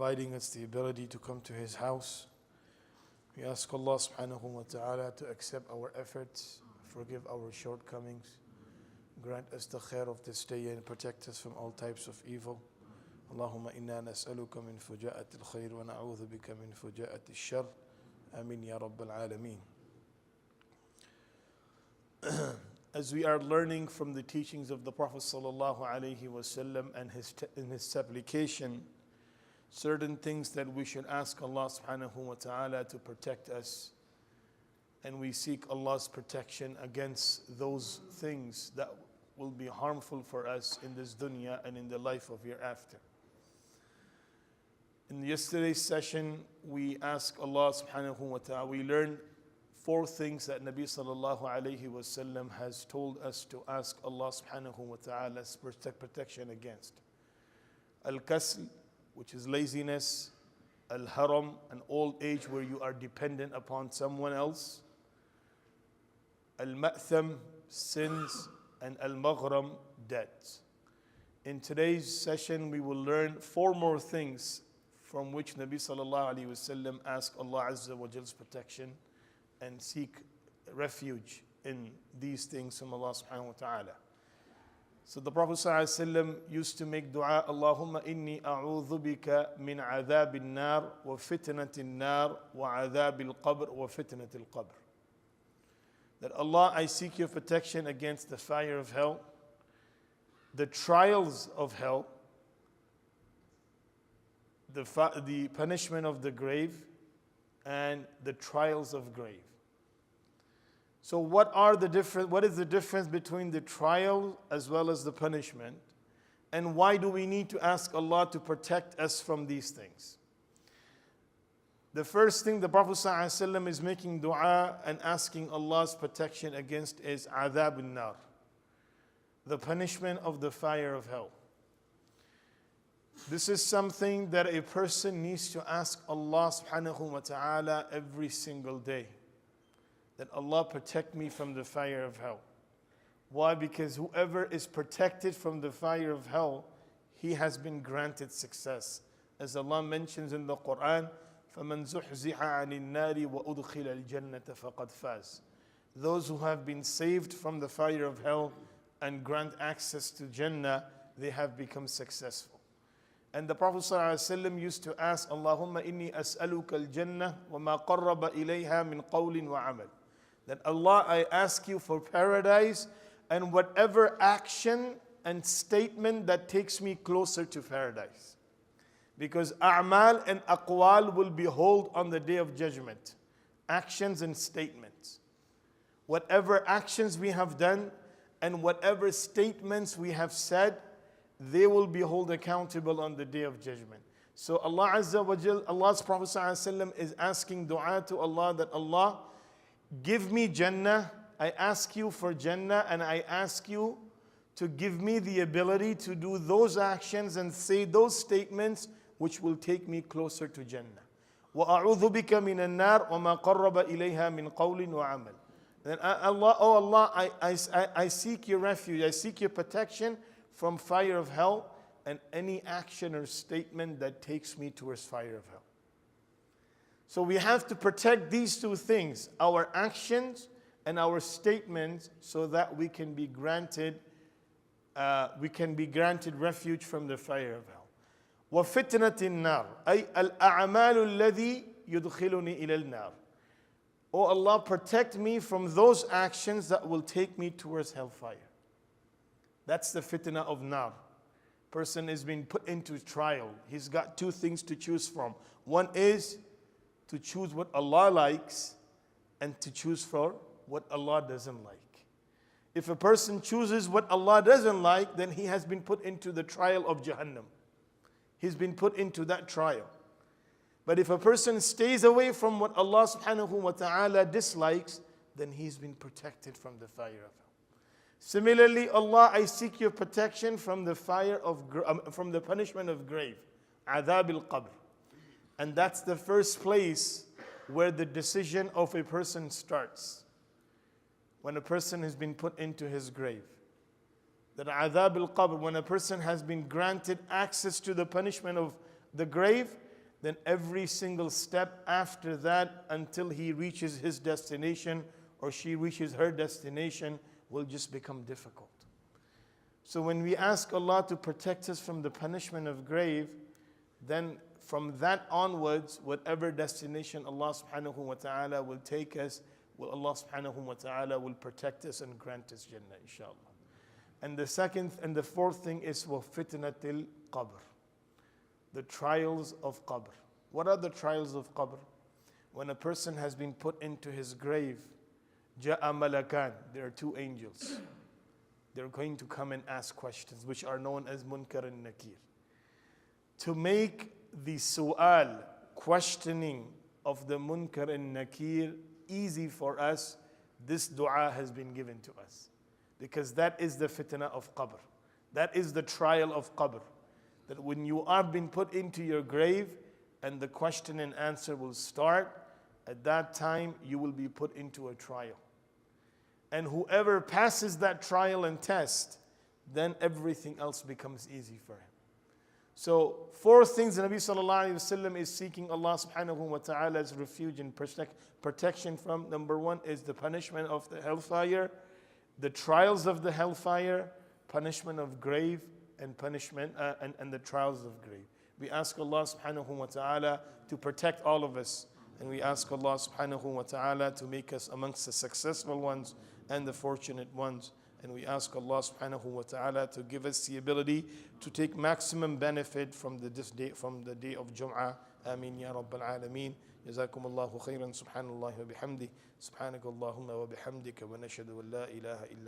providing us the ability to come to His house. We ask Allah subhanahu wa ta'ala to accept our efforts, forgive our shortcomings, grant us the khair of this day and protect us from all types of evil. Allahumma inna nas'aluka min fuja'at al-khair wa na'udhu bika min fuja'at al-shar. Amin ya Rabbal Alameen. As we are learning from the teachings of the Prophet sallallahu alaihi wasallam and his supplication, certain things that we should ask Allah subhanahu wa ta'ala to protect us, and we seek Allah's protection against those things that will be harmful for us in this dunya and in the life of hereafter. In yesterday's session, we asked Allah subhanahu wa ta'ala, we learned 4 things that Nabi sallallahu alayhi wasallam has told us to ask Allah subhanahu wa ta'ala's protection against. Al-kasl, which is laziness. Al-haram, an old age where you are dependent upon someone else. Al-ma'tham, sins. And al-maghram, debts. In today's session, we will learn 4 more things from which Nabi sallallahu alayhi wasallam asked Allah azza wa jal's protection and seek refuge in these things from Allah subhanahu wa ta'ala. So the Prophet ﷺ used to make dua, Allahumma inni a'udhu bika min adhab al-nar wa fitnat al-nar wa adhab al-qabr wa fitnat al-qabr. That Allah, I seek your protection against the fire of hell, the trials of hell, the punishment of the grave, and the trials of grave. So what is the difference between the trial as well as the punishment? And why do we need to ask Allah to protect us from these things? The first thing the Prophet ﷺ is making dua and asking Allah's protection against is adhab al-nar, the punishment of the fire of hell. This is something that a person needs to ask Allah subhanahu wa ta'ala every single day. That Allah protect me from the fire of hell. Why? Because whoever is protected from the fire of hell, he has been granted success. As Allah mentions in the Quran, فَمَنْ زُحْزِحَ عَنِ النَّارِ وَأُدْخِلَ الْجَنَّةَ فَقَدْ فَازَ. Those who have been saved from the fire of hell and grant access to Jannah, they have become successful. And the Prophet ﷺ used to ask, Allahumma inni as'aluka al-jannah wa ma qarraba ilayha min qawlin wa amal. That Allah, I ask you for paradise and whatever action and statement that takes me closer to paradise. Because a'mal and aqwal will be held on the day of judgment. Actions and statements. Whatever actions we have done and whatever statements we have said, they will be held accountable on the day of judgment. So Allah Azza wa Jal, Allah's Prophet ﷺ is asking dua to Allah that Allah, give me Jannah. I ask you for Jannah and I ask you to give me the ability to do those actions and say those statements which will take me closer to Jannah. وَأَعُوذُ بِكَ مِنَ النَّارِ وَمَا قَرَّبَ إِلَيْهَا مِنْ قَوْلٍ وَعَمَلٍ. Then Allah, oh Allah, I seek your refuge, I seek your protection from fire of hell and any action or statement that takes me towards fire of hell. So we have to protect these 2 things, our actions and our statements, so that we can be granted refuge from the fire of hell. وَفِتْنَةِ النَّارِ أي الْأَعْمَالُ الَّذِي يُدْخِلُنِي إِلَى النَّارِ. Oh Allah, protect me from those actions that will take me towards hellfire. That's the fitna of nar. Person is being put into trial. He's got 2 things to choose from. One is to choose what Allah likes and to choose for what Allah doesn't like. If a person chooses what Allah doesn't like, then he has been put into the trial of Jahannam. He's been put into that trial. But if a person stays away from what Allah subhanahu wa ta'ala dislikes, then he's been protected from the fire of hell. Similarly, Allah, I seek your protection from the from the punishment of grave, adhab al-qabr. And that's the first place where the decision of a person starts. When a person has been put into his grave. That adhab al-qabr, when a person has been granted access to the punishment of the grave, then every single step after that until he reaches his destination or she reaches her destination will just become difficult. So when we ask Allah to protect us from the punishment of grave, then from that onwards, whatever destination Allah subhanahu wa ta'ala will take us, Allah subhanahu wa ta'ala will protect us and grant us Jannah, inshallah. And the second and the fourth thing is وَفِتْنَةِ الْقَبْرِ, the trials of qabr. What are the trials of qabr? When a person has been put into his grave, جَاءَ مَلَكَانِ, there are two angels. They're going to come and ask questions, which are known as Munkar and Nakir. To make the su'al, questioning of the Munkar and Nakir easy for us, this dua has been given to us. Because that is the fitna of qabr. That is the trial of qabr. That when you are being put into your grave and the question and answer will start, at that time you will be put into a trial. And whoever passes that trial and test, then everything else becomes easy for him. So, four things the Nabi sallallahu alayhi wa sallam is seeking Allah subhanahu wa ta'ala's refuge and protection from. Number one is the punishment of the hellfire, the trials of the hellfire, punishment of grave, and punishment and the trials of grave. We ask Allah subhanahu wa ta'ala to protect all of us. And we ask Allah subhanahu wa ta'ala to make us amongst the successful ones and the fortunate ones. And we ask Allah subhanahu wa ta'ala to give us the ability to take maximum benefit from the day of Jum'ah. Ameen ya Rabbal Alameen. جزاكم الله خيرا سبحان الله وبحمده سبحانك اللهم وبحمدك ونشهد أن لا إله إلا